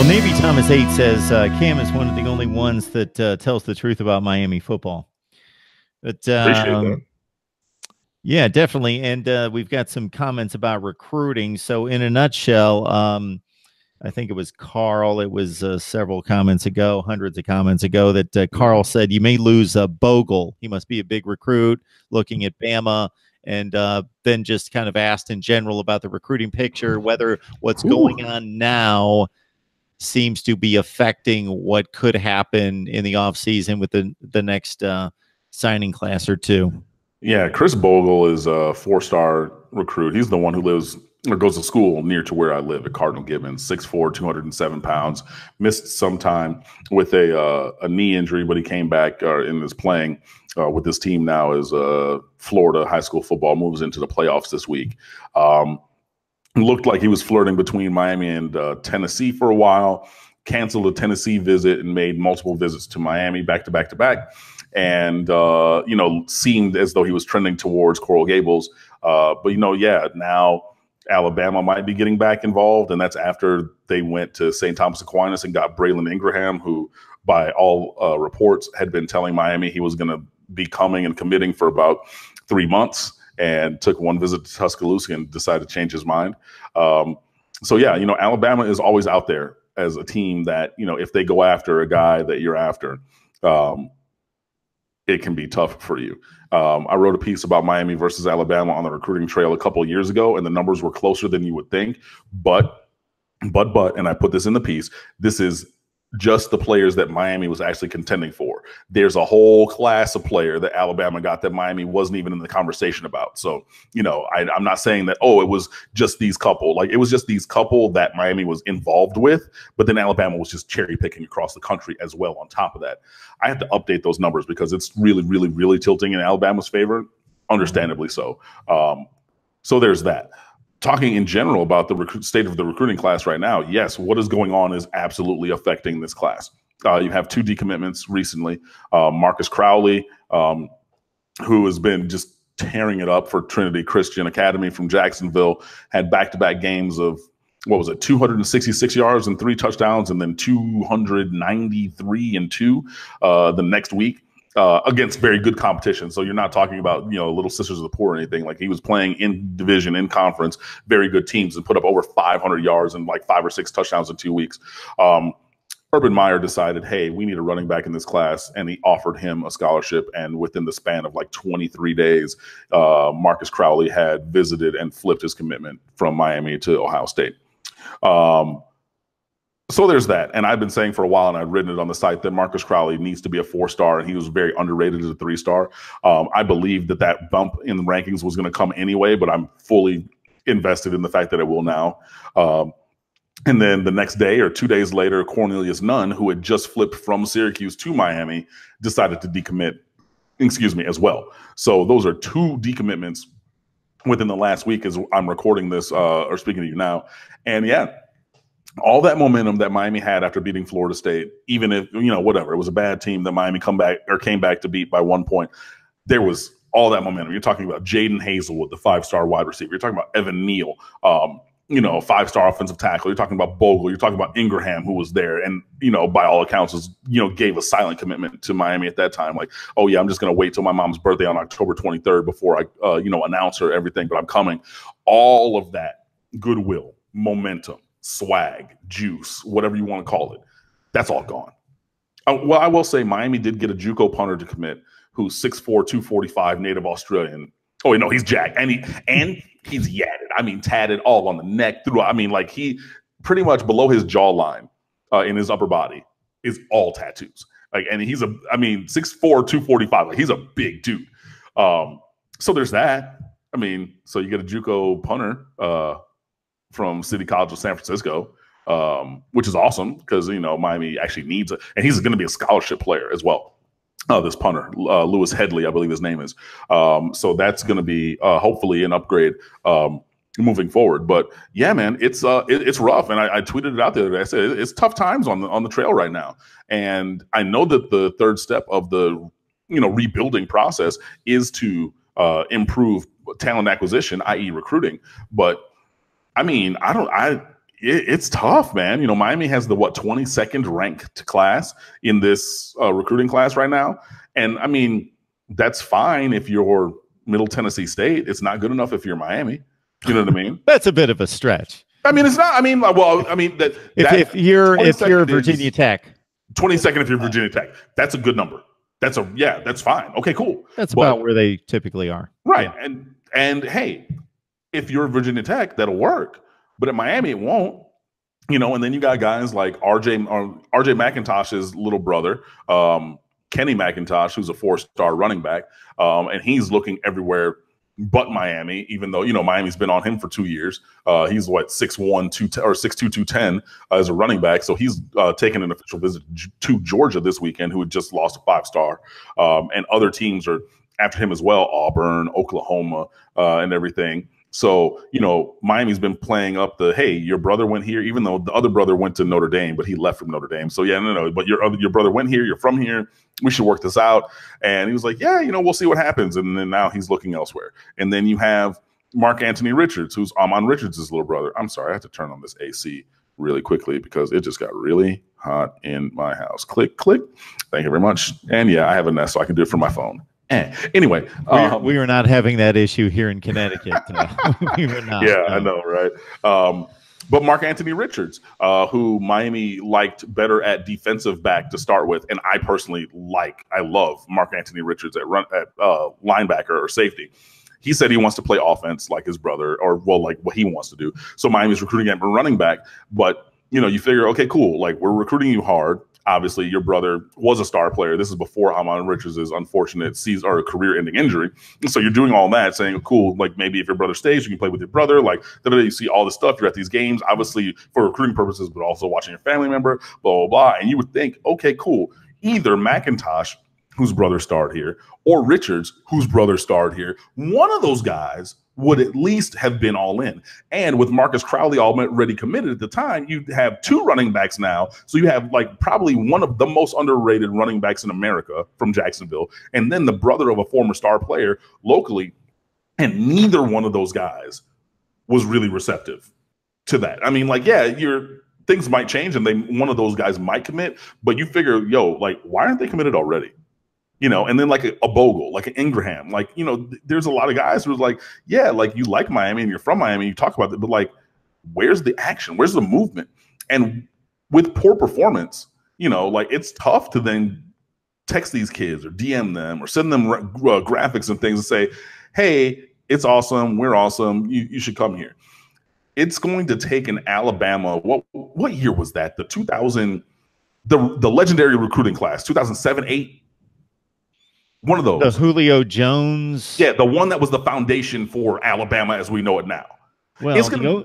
Navy Thomas 8 says Cam is one of the only ones that tells the truth about Miami football. But Appreciate that. yeah, definitely. And we've got some comments about recruiting. So in a nutshell, I think it was Carl. It was several comments ago, hundreds of comments ago, that Carl said you may lose Bogle. He must be a big recruit looking at Bama. And then just kind of asked in general about the recruiting picture, whether what's going on now seems to be affecting what could happen in the offseason with the next signing class or two. Yeah, Chris Bogle is a four-star recruit. He's the one who lives or goes to school near to where I live at Cardinal Gibbons, 6'4", 207 pounds. Missed some time with a knee injury, but he came back and is playing with this team now as Florida high school football moves into the playoffs this week. Looked like he was flirting between Miami and Tennessee for a while, canceled a Tennessee visit and made multiple visits to Miami back to back to back. And, seemed as though he was trending towards Coral Gables. But now Alabama might be getting back involved. And that's after they went to St. Thomas Aquinas and got Braylon Ingraham, who by all reports had been telling Miami he was going to be coming and committing for about 3 months, and took one visit to Tuscaloosa and decided to change his mind. Alabama is always out there as a team that, if they go after a guy that you're after, it can be tough for you. I wrote a piece about Miami versus Alabama on the recruiting trail a couple of years ago, and the numbers were closer than you would think. But, and I put this in the piece, this is just the players that Miami was actually contending for. There's a whole class of player that Alabama got that Miami wasn't even in the conversation about. So, I'm not saying that, it was just these couple. Like, it was just these couple that Miami was involved with, but then Alabama was just cherry picking across the country as well on top of that. I have to update those numbers because it's really, really, really tilting in Alabama's favor, understandably so. So there's that. Talking in general about the state of the recruiting class right now, yes, what is going on is absolutely affecting this class. You have 2 decommitments recently. Marcus Crowley, who has been just tearing it up for Trinity Christian Academy from Jacksonville, had back-to-back games of, 266 yards and 3 touchdowns, and then 293 and 2 the next week. Against very good competition. So you're not talking about, Little Sisters of the Poor or anything. Like, he was playing in division, in conference, very good teams, and put up over 500 yards and like 5 or 6 touchdowns in 2 weeks. Urban Meyer decided, hey, we need a running back in this class, and he offered him a scholarship. And within the span of like 23 days, Marcus Crowley had visited and flipped his commitment from Miami to Ohio State. So there's that. And I've been saying for a while, and I've written it on the site, that Marcus Crowley needs to be a 4-star, and he was very underrated as a 3-star. I believe that bump in the rankings was going to come anyway, but I'm fully invested in the fact that it will now. And then the next day or 2 days later, Cornelius Nunn, who had just flipped from Syracuse to Miami, decided to decommit, as well. So those are 2 decommitments within the last week as I'm recording this or speaking to you now. And yeah, all that momentum that Miami had after beating Florida State, even if, whatever, it was a bad team that Miami came back to beat by 1 point. There was all that momentum. You're talking about Jaden Hazelwood, the 5-star wide receiver. You're talking about Evan Neal, 5-star offensive tackle. You're talking about Bogle. You're talking about Ingraham, who was there. And, by all accounts, gave a silent commitment to Miami at that time. Like, oh, yeah, I'm just going to wait till my mom's birthday on October 23rd before I, announce her everything, but I'm coming. All of that goodwill, momentum, swag, juice, whatever you want to call it, that's all gone. Well, I will say Miami did get a JUCO punter to commit, who's 6'4", 245, native Australian. Oh, he's jacked, and he's yadded. I mean, tatted all on the neck through. I mean, like, he pretty much below his jawline in his upper body is all tattoos. Like, and he's 6'4", 245. Like, he's a big dude. So there's that. I mean, so you get a JUCO punter from City College of San Francisco, which is awesome because, Miami actually needs it. And he's going to be a scholarship player as well. This punter, Lewis Headley, I believe his name is. So that's going to be hopefully an upgrade moving forward. But yeah, man, it's rough. And I tweeted it out the other day. I said it's tough times on the trail right now. And I know that the third step of the rebuilding process is to improve talent acquisition, i.e. recruiting. But I mean, it's tough, man. You know, Miami has the 22nd ranked class in this recruiting class right now, and I mean that's fine if you're Middle Tennessee State. It's not good enough if you're Miami. You know what I mean? That's a bit of a stretch. I mean, it's not. I mean, well, I mean that if you're Virginia Tech, 22nd if you're Virginia Tech, that's a good number. That's fine. Okay, cool. That's about where they typically are, right? Yeah. And hey, if you're Virginia Tech, that'll work. But at Miami, it won't. You know, and then you got guys like RJ McIntosh's little brother, Kenny McIntosh, who's a 4-star running back, and he's looking everywhere but Miami, even though, you know, Miami's been on him for 2 years. He's 6'1", 210 or 6'2", 210 as a running back. So he's taken an official visit to Georgia this weekend, who had just lost a 5-star. And other teams are after him as well, Auburn, Oklahoma, and everything. So, you know, Miami's been playing up the, hey, your brother went here, even though the other brother went to Notre Dame, but he left from Notre Dame. So, yeah, no, but your brother went here, you're from here, we should work this out. And he was like, yeah, you know, we'll see what happens. And then now he's looking elsewhere. And then you have Mark Anthony Richards, who's Amon Richards' little brother. I'm sorry, I have to turn on this AC really quickly because it just got really hot in my house. Click, click. Thank you very much. And yeah, I have a Nest, so I can do it from my phone. Anyway, we were not having that issue here in Connecticut. We were not. Yeah, I know, right? But Mark Anthony Richards, who Miami liked better at defensive back to start with, and I personally I love Mark Anthony Richards at linebacker or safety. He said he wants to play offense like his brother, or like what he wants to do. So Miami's recruiting him for running back, but you know, you figure, okay, cool, like we're recruiting you hard. Obviously, your brother was a star player. This is before Amon Richards' unfortunate career-ending injury. And so you're doing all that, saying, cool, like maybe if your brother stays, you can play with your brother. Like, you see all this stuff. You're at these games, obviously for recruiting purposes, but also watching your family member, blah, blah, blah. And you would think, okay, cool. Either McIntosh, whose brother starred here, or Richards, whose brother starred here, one of those guys would at least have been all in. And with Marcus Crowley already committed at the time, you have 2 running backs now. So you have like probably one of the most underrated running backs in America from Jacksonville, and then the brother of a former star player locally. And neither one of those guys was really receptive to that. I mean, like, yeah, things might change and one of those guys might commit, but you figure, like, why aren't they committed already? You know, and then like a Bogle, like an Ingraham, like, you know, there's a lot of guys who's like, yeah, like you like Miami and you're from Miami, you talk about it, but like, where's the action? Where's the movement? And with poor performance, you know, like it's tough to then text these kids or DM them or send them graphics and things and say, hey, it's awesome. We're awesome. You should come here. It's going to take an Alabama. What year was that? The legendary recruiting class, 2007, 8. One of those. The Julio Jones. Yeah, the one that was the foundation for Alabama as we know it now. Well,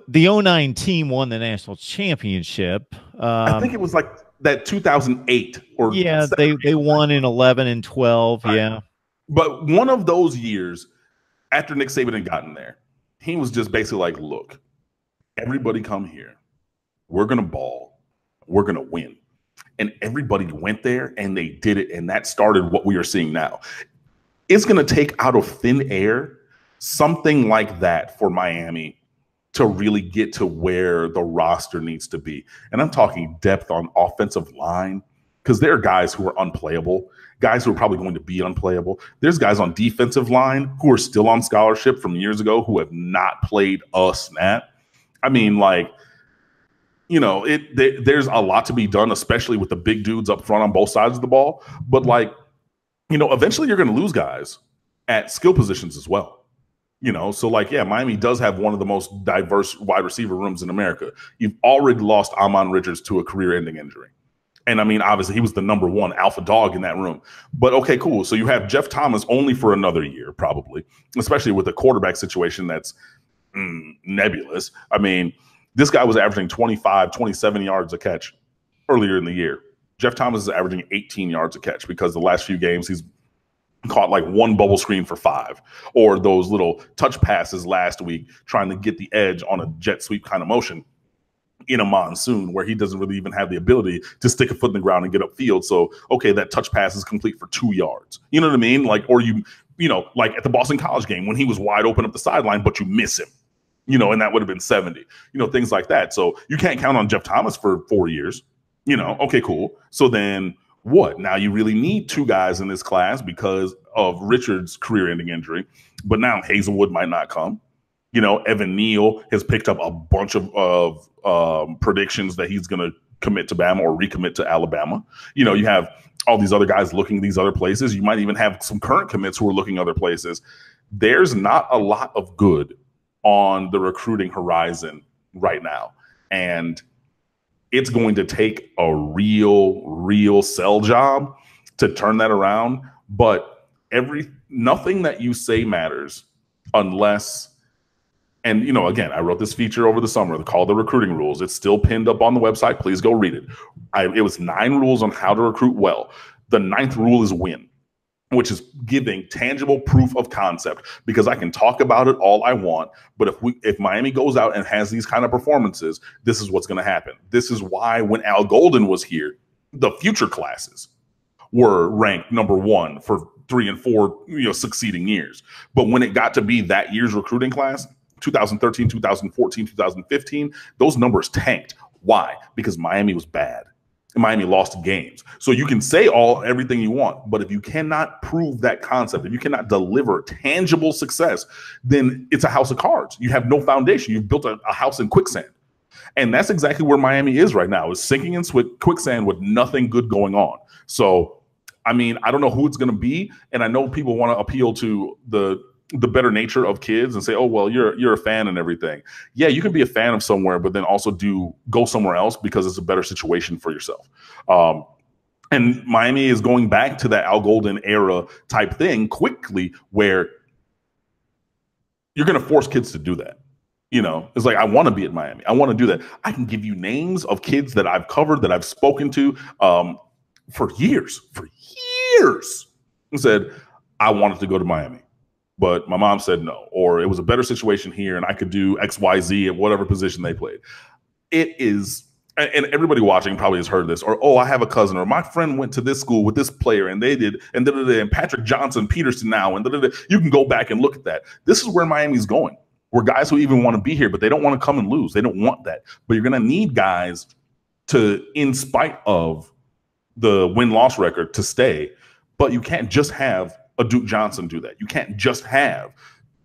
the 09 team won the national championship. I think it was like that 2008 or yeah, they won in 11 and 12. Right. Yeah, but one of those years after Nick Saban had gotten there, he was just basically like, "Look, everybody come here. We're gonna ball. We're gonna win." And everybody went there and they did it. And that started what we are seeing now. It's going to take out of thin air something like that for Miami to really get to where the roster needs to be. And I'm talking depth on offensive line, because there are guys who are unplayable, guys who are probably going to be unplayable. There's guys on defensive line who are still on scholarship from years ago who have not played a snap. I mean, like, you know, there's a lot to be done, especially with the big dudes up front on both sides of the ball. But like, you know, eventually you're going to lose guys at skill positions as well. You know, so like, yeah, Miami does have one of the most diverse wide receiver rooms in America. You've already lost Amon Richards to a career-ending injury. And I mean, obviously he was the #1 alpha dog in that room. But okay, cool. So you have Jeff Thomas only for another year, probably, especially with the quarterback situation that's nebulous. I mean, this guy was averaging 25, 27 yards a catch earlier in the year. Jeff Thomas is averaging 18 yards a catch because the last few games he's caught like 1 bubble screen for 5, or those little touch passes last week trying to get the edge on a jet sweep kind of motion in a monsoon where he doesn't really even have the ability to stick a foot in the ground and get upfield. So, okay, that touch pass is complete for 2 yards. You know what I mean? Like, or you know, like at the Boston College game when he was wide open up the sideline, but you miss him. and that would have been 70, things like that. So you can't count on Jeff Thomas for 4 years, okay, cool. So then what? Now you really need 2 guys in this class because of Richard's career-ending injury, but now Hazelwood might not come. Evan Neal has picked up a bunch of predictions that he's going to commit to Bama or recommit to Alabama. You have all these other guys looking these other places. You might even have some current commits who are looking other places. There's not a lot of good on the recruiting horizon right now. And it's going to take a real sell job to turn that around. But nothing that you say matters unless, and again, I wrote this feature over the summer called The Recruiting Rules. It's still pinned up on the website. Please go read it. It was 9 rules on how to recruit well. The 9th rule is win, which is giving tangible proof of concept, because I can talk about it all I want, but if Miami goes out and has these kind of performances, this is what's going to happen. This is why when Al Golden was here, the future classes were ranked number 1 for 3 and 4 succeeding years. But when it got to be that year's recruiting class, 2013, 2014, 2015, those numbers tanked. Why? Because Miami was bad. Miami lost games. So you can say everything you want, but if you cannot prove that concept, if you cannot deliver tangible success, then it's a house of cards. You have no foundation. You've built a house in quicksand. And that's exactly where Miami is right now, is sinking in quicksand with nothing good going on. So, I don't know who it's going to be. And I know people want to appeal to the better nature of kids and say, oh, well, you're a fan and everything. Yeah, you can be a fan of somewhere, but then also go somewhere else because it's a better situation for yourself. And Miami is going back to that Al Golden era type thing quickly, where you're going to force kids to do that. It's like, I want to be at Miami. I want to do that. I can give you names of kids that I've covered, that I've spoken to for years, and said, I wanted to go to Miami, but my mom said no, or it was a better situation here and I could do X, Y, Z at whatever position they played. It is, and everybody watching probably has heard this, or, oh, I have a cousin, or my friend went to this school with this player and they did, and and Patrick Johnson, Peterson now, and you can go back and look at that. This is where Miami's going. We're guys who even want to be here, but they don't want to come and lose. They don't want that. But you're going to need guys to, in spite of the win-loss record, to stay. But you can't just have a Duke Johnson do that. You can't just have,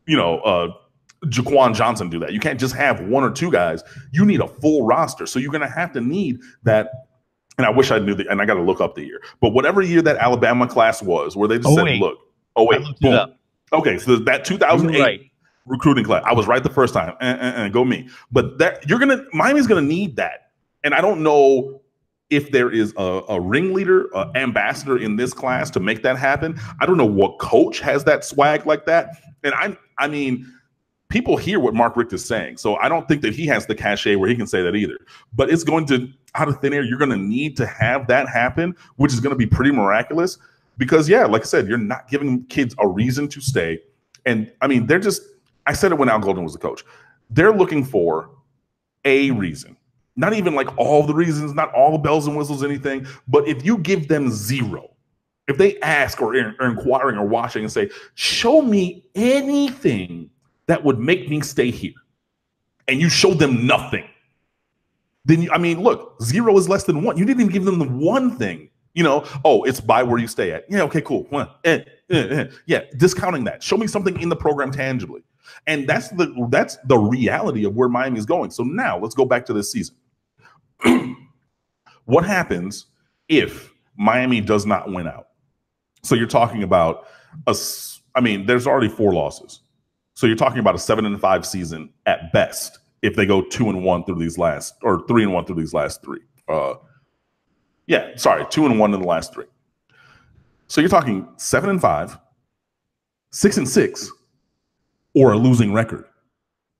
Jaquan Johnson do that. You can't just have 1 or 2 guys. You need a full roster. So you're going to have to need that. And I wish I knew that. And I got to look up the year. But whatever year that Alabama class was, where they just said, look, boom. Okay, so that 2008 recruiting class. I was right the first time. Go me. But Miami's going to need that. And I don't know if there is a ringleader, ambassador in this class to make that happen. I don't know what coach has that swag like that. And I mean, people hear what Mark Richt is saying. So I don't think that he has the cachet where he can say that either. But it's going to, out of thin air, you're going to need to have that happen, which is going to be pretty miraculous. Because, yeah, like I said, you're not giving kids a reason to stay. And, I mean, I said it when Al Golden was the coach. They're looking for a reason. Not even like all the reasons, not all the bells and whistles, anything. But if you give them 0, if they ask or are inquiring or watching and say, show me anything that would make me stay here, and you show them nothing, then, look, 0 is less than 1. You didn't even give them the one thing. Oh, it's by where you stay at. Yeah, okay, cool. Yeah, discounting that. Show me something in the program tangibly. And that's the reality of where Miami is going. So now let's go back to this season. What happens if Miami does not win out? So you're talking about there's already 4 losses. So you're talking about a 7-5 season at best if they go 2-1 through these last, or 3-1 through these last 3. 2-1 in the last 3. So you're talking 7-5, 6-6, or a losing record.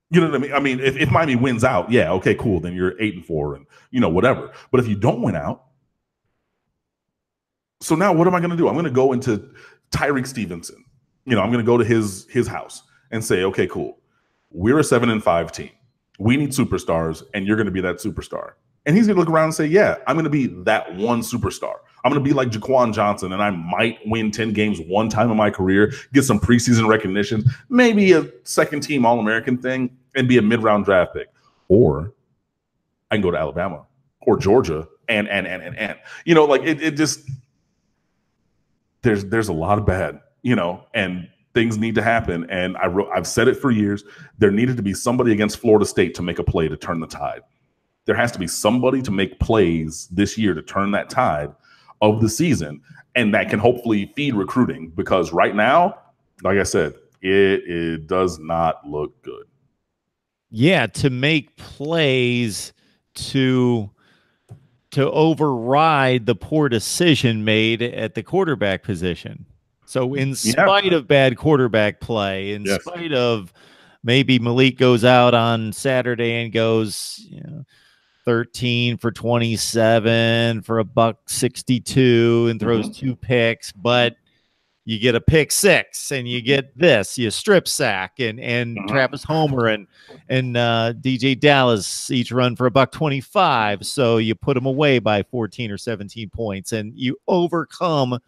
You know what I mean? I mean, if Miami wins out, yeah, okay, cool. Then you're 8-4 and whatever. But if you don't win out, so now what am I going to do? I'm going to go into Tyreek Stevenson. I'm going to go to his house and say, okay, cool. We're a 7-5 team. We need superstars, and you're going to be that superstar. And he's going to look around and say, yeah, I'm going to be that one superstar. I'm going to be like Jaquan Johnson, and I might win 10 games one time in my career, get some preseason recognition, maybe a second-team All-American thing, and be a mid-round draft pick. Or I can go to Alabama or Georgia and. You know, like it just there's a lot of bad, you know, and things need to happen. And I've said it for years. There needed to be somebody against Florida State to make a play to turn the tide. There has to be somebody to make plays this year to turn that tide of the season, and that can hopefully feed recruiting, because right now, like I said, it does not look good. Yeah, to make plays to override the poor decision made at the quarterback position. So in spite of bad quarterback play, in spite of maybe Malik goes out on Saturday and goes, you know, 13 for 27 for $162 and throws 2 picks, but you get a pick 6 and you get this, you strip sack and Travis Homer and DJ Dallas each run for $125. So you put them away by 14 or 17 points and you overcome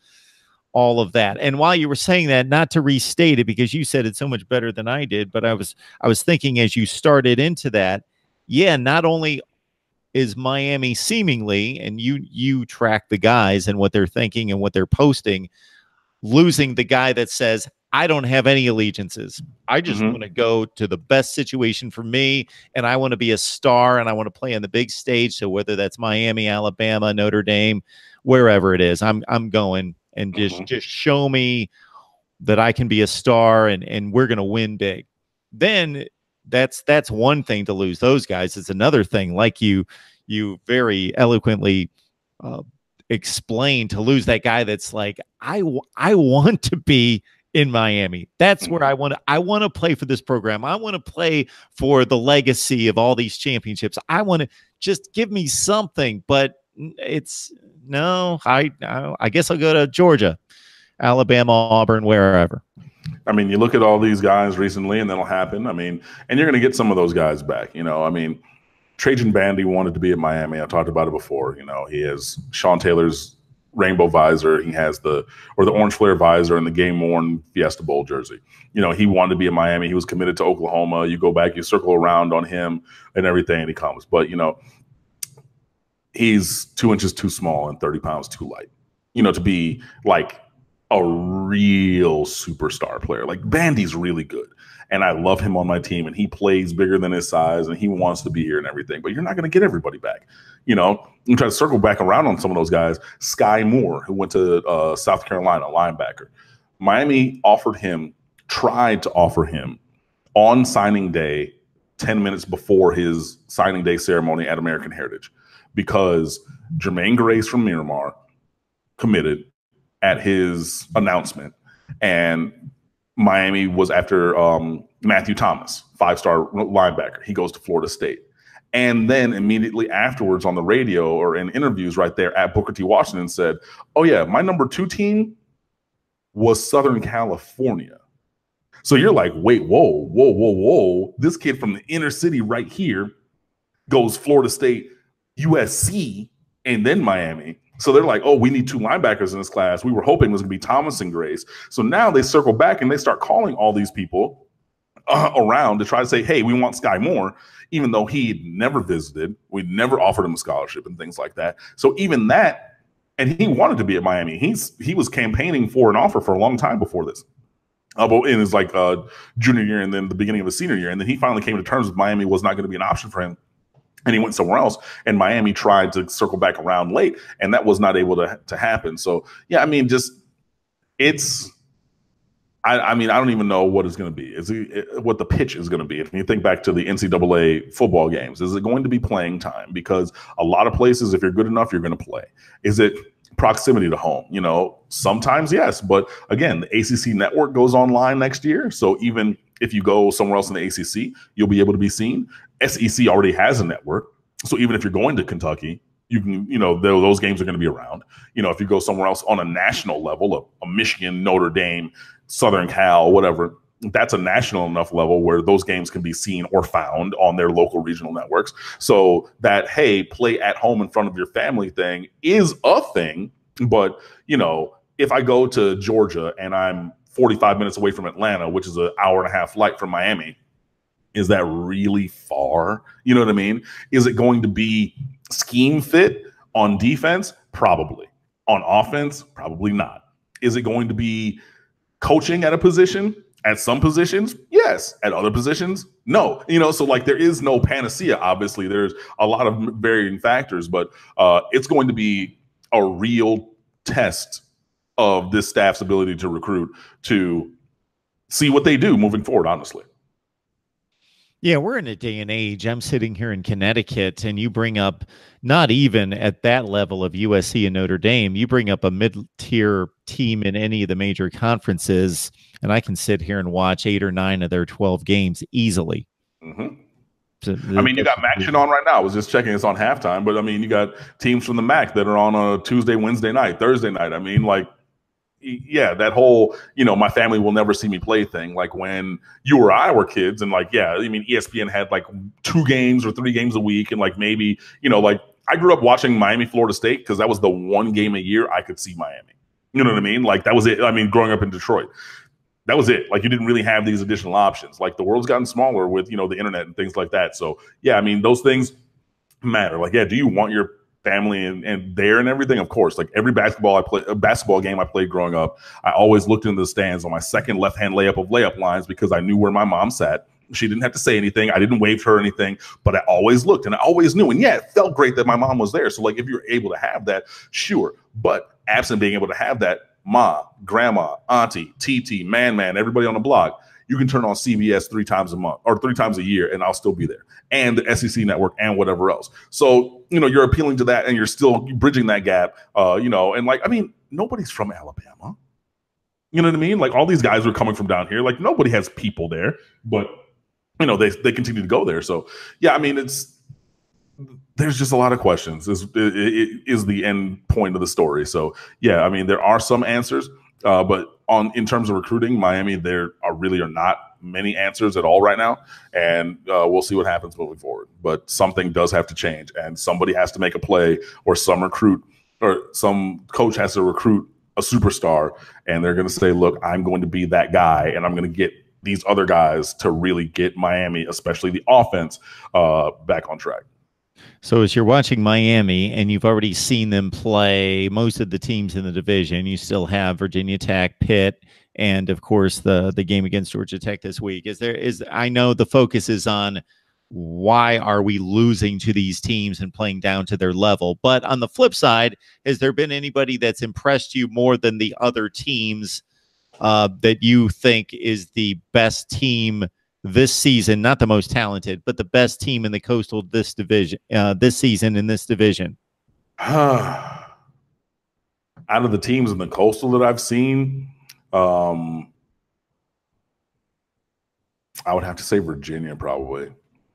all of that. And while you were saying that, not to restate it because you said it so much better than I did, but I was thinking as you started into that, yeah, not only is Miami seemingly, and you track the guys and what they're thinking and what they're posting, losing the guy that says, I don't have any allegiances. I just want to go to the best situation for me, and I want to be a star, and I want to play on the big stage. So whether that's Miami, Alabama, Notre Dame, wherever it is, I'm going, and just show me that I can be a star, and we're going to win big. Then that's one thing to lose those guys. It's another thing, like you very eloquently explained, to lose that guy that's like, I want to be in Miami. That's where I want to play for this program. I want to play for the legacy of all these championships. I want to just give me something, but it's no, I guess I'll go to Georgia, Alabama, Auburn, wherever. I mean, you look at all these guys recently, and that'll happen. I mean, and you're going to get some of those guys back. You know, I mean, Trajan Bandy wanted to be at Miami. I talked about it before. You know, he has Sean Taylor's rainbow visor. He has the orange flare visor and the game-worn Fiesta Bowl jersey. You know, he wanted to be at Miami. He was committed to Oklahoma. You go back, you circle around on him and everything, and he comes. But, you know, he's 2 inches too small and 30 pounds too light, you know, to be like a real superstar player. Like, Bandy's really good, and I love him on my team, and he plays bigger than his size, and he wants to be here and everything, but you're not going to get everybody back. You know, you try to circle back around on some of those guys. Sky Moore, who went to South Carolina, linebacker. Miami tried to offer him on signing day, 10 minutes before his signing day ceremony at American Heritage, because Jermaine Grace from Miramar committed at his announcement, and Miami was after Matthew Thomas, 5-star linebacker. He goes to Florida State. And then immediately afterwards on the radio or in interviews right there at Booker T. Washington said, oh yeah, my number 2 team was Southern California. So you're like, wait, whoa. This kid from the inner city right here goes Florida State, USC, and then Miami. So they're like, oh, we need 2 linebackers in this class. We were hoping it was going to be Thomas and Grace. So now they circle back and they start calling all these people around to try to say, hey, we want Sky Moore, even though he never visited. We never offered him a scholarship and things like that. So even that, and he wanted to be at Miami. He was campaigning for an offer for a long time before this. In his like junior year and then the beginning of his senior year. And then he finally came to terms with Miami was not going to be an option for him. And he went somewhere else, and Miami tried to circle back around late, and that was not able to happen. So, yeah, I mean, just it's I mean, I don't even know what it's going to be. What the pitch is going to be. If you think back to the NCAA football games, is it going to be playing time? Because a lot of places, if you're good enough, you're going to play. Is it proximity to home? You know, sometimes yes. But again, the ACC network goes online next year. So even if you go somewhere else in the ACC, you'll be able to be seen. SEC already has a network. So even if you're going to Kentucky, you can, you know, those games are going to be around. You know, if you go somewhere else on a national level, a Michigan, Notre Dame, Southern Cal, whatever, that's a national enough level where those games can be seen or found on their local regional networks. So that, hey, play at home in front of your family thing is a thing. But, you know, if I go to Georgia and I'm 45 minutes away from Atlanta, which is an hour and a half flight from Miami, Is that really far? You know what I mean? Is it going to be scheme fit on defense? Probably. On offense? Probably not. Is it going to be coaching at a position? At some positions, yes. At other positions, no. You know, so like there is no panacea. Obviously, there's a lot of varying factors, but it's going to be a real test of this staff's ability to recruit, to see what they do moving forward, honestly. Yeah, we're in a day and age. I'm sitting here in Connecticut, and you bring up not even at that level of USC and Notre Dame, you bring up a mid-tier team in any of the major conferences, and I can sit here and watch 8 or 9 of their 12 games easily. Mm-hmm. So I mean, you got MAC on right now. I was just checking, it's on halftime, but I mean, you got teams from the MAC that are on a Tuesday, Wednesday night, Thursday night. I mean, like, yeah, that whole, you know, my family will never see me play thing. Like when you or I were kids, and like, yeah, I mean, ESPN had like 2 games or 3 games a week. And like maybe, you know, like I grew up watching Miami, Florida State, because that was the one game a year I could see Miami. You know what I mean? Like that was it. I mean, growing up in Detroit, that was it. Like you didn't really have these additional options. Like the world's gotten smaller with, you know, the internet and things like that. So yeah, I mean, those things matter. Like, yeah, do you want your family and there and everything? Of course. Like every basketball game I played growing up, I always looked into the stands on my second left-hand layup of layup lines, because I knew where my mom sat. She didn't have to say anything. I didn't wave to her or anything, but I always looked and I always knew. And yeah, it felt great that my mom was there. So like if you're able to have that, sure. But absent being able to have that, ma, grandma, auntie, TT, man, everybody on the block, you can turn on CBS 3 times a month or 3 times a year, and I'll still be there. And the SEC network and whatever else. So, you know, you're appealing to that and you're still bridging that gap, you know, and like, I mean, nobody's from Alabama. You know what I mean? Like all these guys are coming from down here. Like nobody has people there, but, you know, they continue to go there. So, yeah, I mean, there's just a lot of questions is the end point of the story. So, yeah, I mean, there are some answers, but in terms of recruiting, Miami, there are not many answers at all right now, and we'll see what happens moving forward. But something does have to change, and somebody has to make a play, or some coach has to recruit a superstar, and they're going to say, look, I'm going to be that guy, and I'm going to get these other guys to really get Miami, especially the offense, back on track. So as you're watching Miami and you've already seen them play most of the teams in the division, you still have Virginia Tech, Pitt, and of course the game against Georgia Tech this week. I know the focus is on why are we losing to these teams and playing down to their level. But on the flip side, has there been anybody that's impressed you more than the other teams that you think is the best team this season, not the most talented, but the best team in the Coastal this season in this division? Out of the teams in the Coastal that I've seen, I would have to say Virginia probably,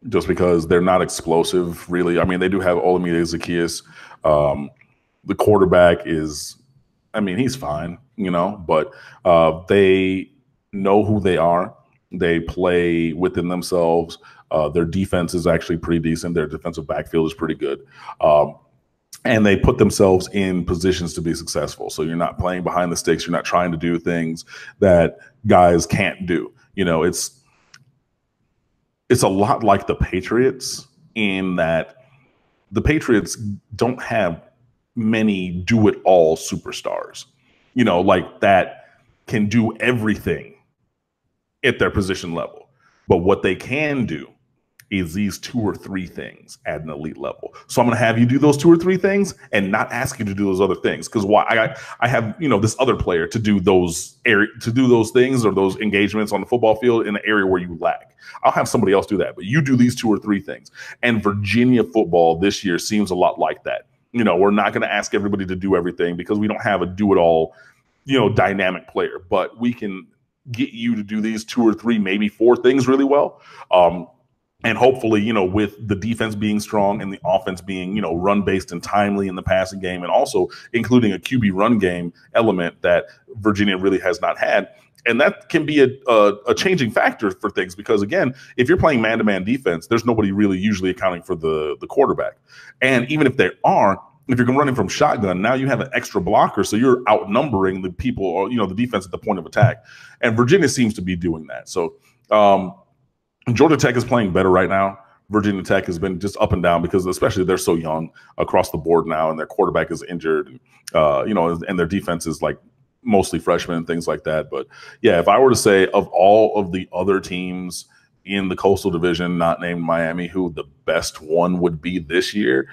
just because they're not explosive, really. I mean, they do have Olamide Zaccheaus. The quarterback is, I mean, he's fine, you know, but they know who they are. They play within themselves. Their defense is actually pretty decent. Their defensive backfield is pretty good. And they put themselves in positions to be successful. So you're not playing behind the sticks. You're not trying to do things that guys can't do. You know, it's a lot like the Patriots, in that the Patriots don't have many do-it-all superstars, you know, like that can do everything at their position level. But what they can do is these 2 or 3 things at an elite level. So I'm going to have you do those 2 or 3 things and not ask you to do those other things. Because why? I have, you know, this other player to do those things or those engagements on the football field in an area where you lack. I'll have somebody else do that, but you do these 2 or 3 things. And Virginia football this year seems a lot like that. You know, we're not going to ask everybody to do everything because we don't have a do-it-all, you know, dynamic player, but we can get you to do these 2 or 3, maybe 4 things really well. And hopefully, you know, with the defense being strong and the offense being, you know, run-based and timely in the passing game, and also including a QB run game element that Virginia really has not had. And that can be a changing factor for things, because, again, if you're playing man-to-man defense, there's nobody really usually accounting for the quarterback. And even if there are, if you're running from shotgun, now you have an extra blocker, so you're outnumbering the people, or, you know, the defense at the point of attack. And Virginia seems to be doing that. So Georgia Tech is playing better right now. Virginia Tech has been just up and down because especially they're so young across the board now, and their quarterback is injured, and their defense is like mostly freshmen and things like that. But yeah, if I were to say of all of the other teams in the Coastal Division, not named Miami, who the best one would be this year,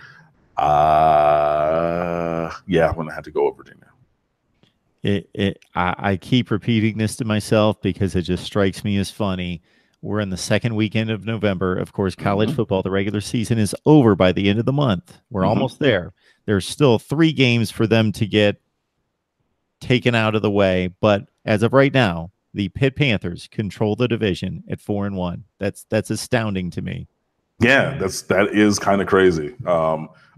yeah, I'm gonna have to go with Virginia. I keep repeating this to myself because it just strikes me as funny. We're in the second weekend of November. Of course, college football, the regular season is over by the end of the month. We're almost there. There's still 3 games for them to get taken out of the way. But as of right now, the Pitt Panthers control the division at 4-1. That's astounding to me. Yeah, that is kind of crazy,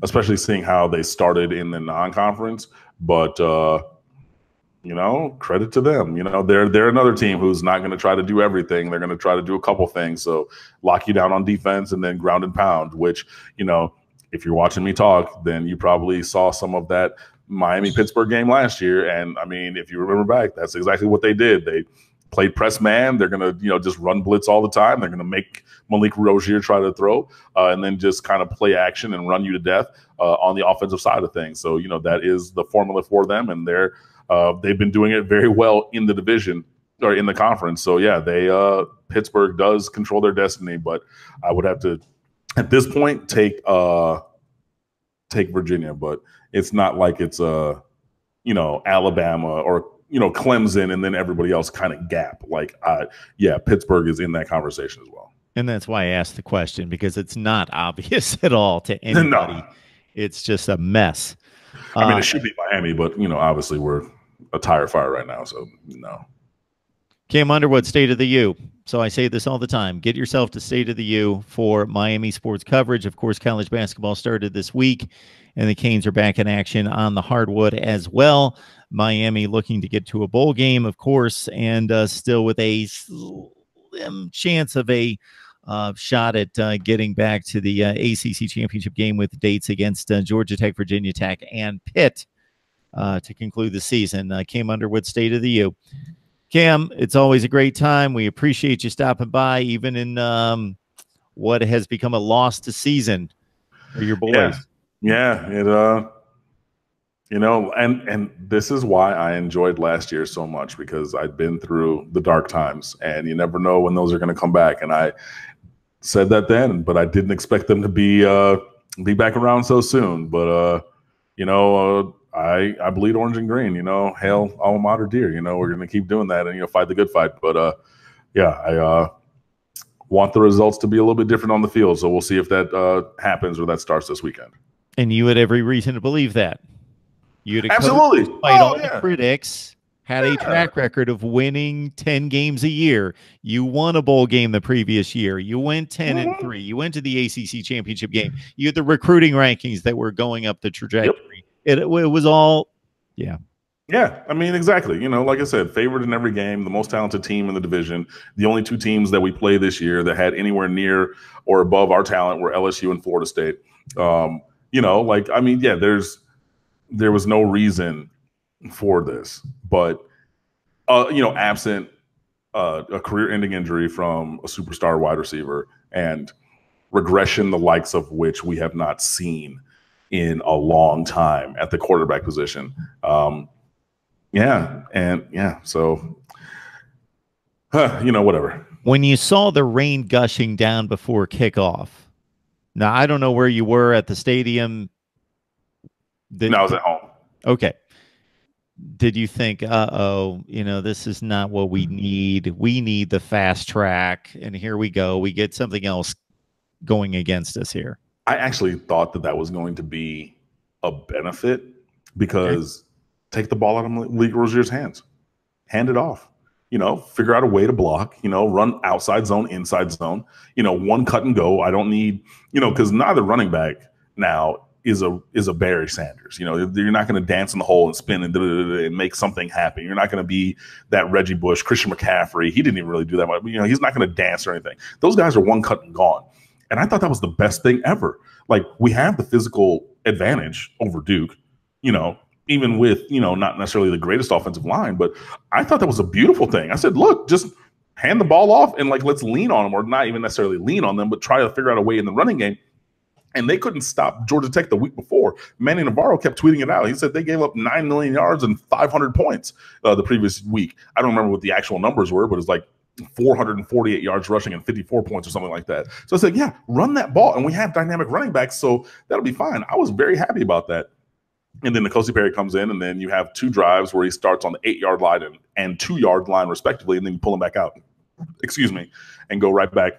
especially seeing how they started in the non-conference. But credit to them. They're another team who's not going to try to do everything. They're going to try to do a couple things. So lock you down on defense and then ground and pound, which, if you're watching me talk, then you probably saw some of that Miami-Pittsburgh game last year. And, I mean, if you remember back, that's exactly what they did. They played press man. They're going to, just run blitz all the time. They're going to make Malik Rozier try to throw and then just kind of play action and run you to death on the offensive side of things. So, that is the formula for them. And they've been doing it very well in the division or in the conference. So yeah, Pittsburgh does control their destiny, but I would have to, at this point, take Virginia. But it's not like it's Alabama or Clemson and then everybody else kind of gap. Like Pittsburgh is in that conversation as well. And that's why I asked the question, because it's not obvious at all to anybody. No. It's just a mess. I mean, it should be Miami, but, obviously we're a tire fire right now, so no. Cam Underwood, State of the U. So I say this all the time. Get yourself to State of the U for Miami sports coverage. Of course, college basketball started this week, and the Canes are back in action on the hardwood as well. Miami looking to get to a bowl game, of course, and still with a slim chance of a shot at getting back to the ACC championship game with dates against Georgia Tech, Virginia Tech, and Pitt to conclude the season. Cam Underwood, State of the U. Cam, it's always a great time. We appreciate you stopping by, even in what has become a lost season for your boys. Yeah, and this is why I enjoyed last year so much, because I'd been through the dark times, and you never know when those are going to come back. And I said that then, but I didn't expect them to be back around so soon. But I bleed orange and green. Hail alma mater, dear. We're going to keep doing that and fight the good fight. But I want the results to be a little bit different on the field. So we'll see if that happens or that starts this weekend. And you had every reason to believe that. You'd absolutely, despite all the critics, had a track record of winning 10 games a year. You won a bowl game the previous year. You went 10-3. You went to the ACC championship game. You had the recruiting rankings that were going up the trajectory. Yep. It was all, yeah. Yeah, I mean, exactly. Like I said, favored in every game, the most talented team in the division. The only 2 teams that we play this year that had anywhere near or above our talent were LSU and Florida State. There was no reason for this, but absent a career-ending injury from a superstar wide receiver and regression the likes of which we have not seen in a long time at the quarterback position. So whatever. When you saw the rain gushing down before kickoff, now I don't know where you were at the stadium. No, I was at home. Okay. Did you think, this is not what we need. We need the fast track. And here we go. We get something else going against us here. I actually thought that was going to be a benefit because take the ball out of Malik Rozier's hands. Hand it off. Figure out a way to block, run outside zone, inside zone, one cut and go. I don't need, because neither running back now is a Barry Sanders. You're not going to dance in the hole and spin and make something happen. You're not going to be that Reggie Bush, Christian McCaffrey. He didn't even really do that much. He's not going to dance or anything. Those guys are one cut and gone. And I thought that was the best thing ever. Like, we have the physical advantage over Duke, even with, not necessarily the greatest offensive line, but I thought that was a beautiful thing. I said, look, just hand the ball off and like let's lean on them, or not even necessarily lean on them, but try to figure out a way in the running game. And they couldn't stop Georgia Tech the week before. Manny Navarro kept tweeting it out. He said they gave up 9 million yards and 500 points the previous week. I don't remember what the actual numbers were, but it's like 448 yards rushing and 54 points or something like that. So I said, yeah, run that ball. And we have dynamic running backs, so that'll be fine. I was very happy about that. And then N'Kosi Perry comes in, and then you have 2 drives where he starts on the 8-yard line and 2-yard line, respectively, and then you pull him back out, and go right back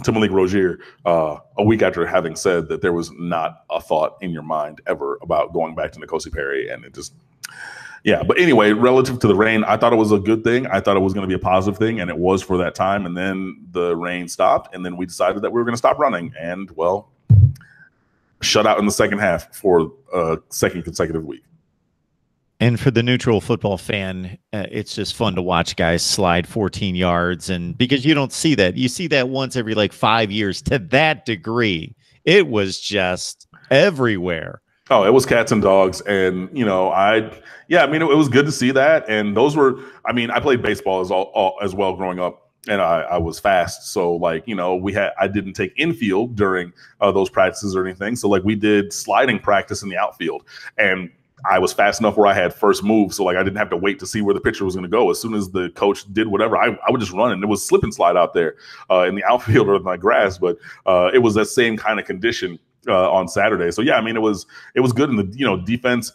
to Malik Rozier a week after having said that there was not a thought in your mind ever about going back to N'Kosi Perry. And it just, yeah. But anyway, relative to the rain, I thought it was a good thing. I thought it was going to be a positive thing, and it was for that time. And then the rain stopped, and then we decided that we were going to stop running. And, well, shut out in the second half for a second consecutive week. And for the neutral football fan, it's just fun to watch guys slide 14 yards. And because you don't see that, you see that once every like 5 years to that degree. It was just everywhere. Oh, it was cats and dogs. And, you know, it was good to see that. And those were, I mean, I played baseball as well growing up, and I was fast. So like, you know, I didn't take infield during those practices or anything. So like we did sliding practice in the outfield, and I was fast enough where I had first move. So like I didn't have to wait to see where the pitcher was going to go. As soon as the coach did whatever, I would just run, and it was slip and slide out there in the outfield or in my grass. But it was that same kind of condition on Saturday. So yeah, I mean, it was good. And the defense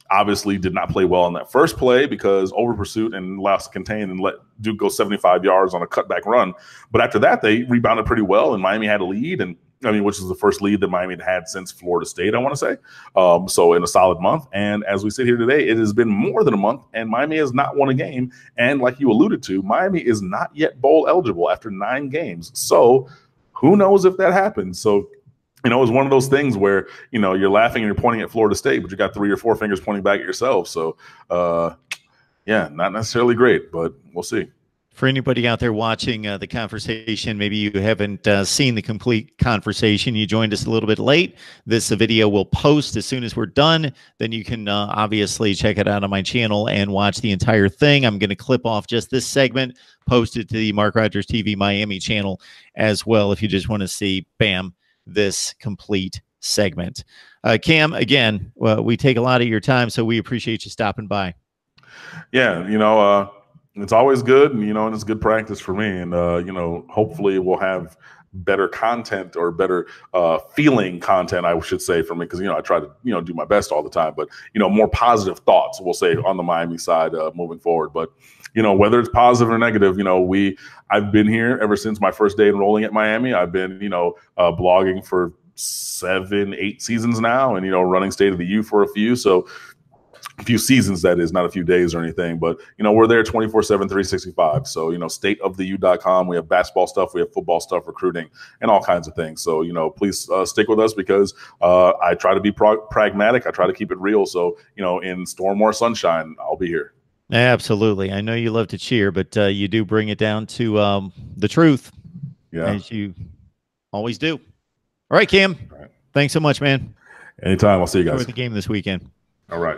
obviously did not play well on that first play because over pursuit and lost to contain and let Duke go 75 yards on a cutback run. But after that, they rebounded pretty well, and Miami had a lead, and which is the first lead that Miami had since Florida State, I want to say. So in a solid month. And as we sit here today, it has been more than a month, and Miami has not won a game. And like you alluded to, Miami is not yet bowl eligible after 9 games. So who knows if that happens? So, it was one of those things where, you're laughing and you're pointing at Florida State, but you got 3 or 4 fingers pointing back at yourself. So, yeah, not necessarily great, but we'll see. For anybody out there watching the conversation, maybe you haven't seen the complete conversation, you joined us a little bit late. This video will post as soon as we're done. Then you can obviously check it out on my channel and watch the entire thing. I'm going to clip off just this segment, post it to the Mark Rogers TV Miami channel as well if you just want to see, bam, this complete segment. Cam, again, we take a lot of your time, so we appreciate you stopping by. Yeah, it's always good, and it's good practice for me. And, hopefully we'll have better content or better feeling content, I should say, for me. Because, I try to, do my best all the time. But, more positive thoughts, we'll say, on the Miami side moving forward. But, whether it's positive or negative, I've been here ever since my first day enrolling at Miami. I've been, blogging for 7, 8 seasons now, and, running State of the U for a few. So, a few seasons, that is, not a few days or anything, but we're there 24/7, 365. So stateoftheu.com. We have basketball stuff, we have football stuff, recruiting, and all kinds of things. So please stick with us, because I try to be pragmatic. I try to keep it real. So in storm or sunshine, I'll be here. Absolutely. I know you love to cheer, but you do bring it down to the truth, as you always do. All right, Cam. All right. Thanks so much, man. Anytime. I'll see you guys. Enjoy the game this weekend. All right.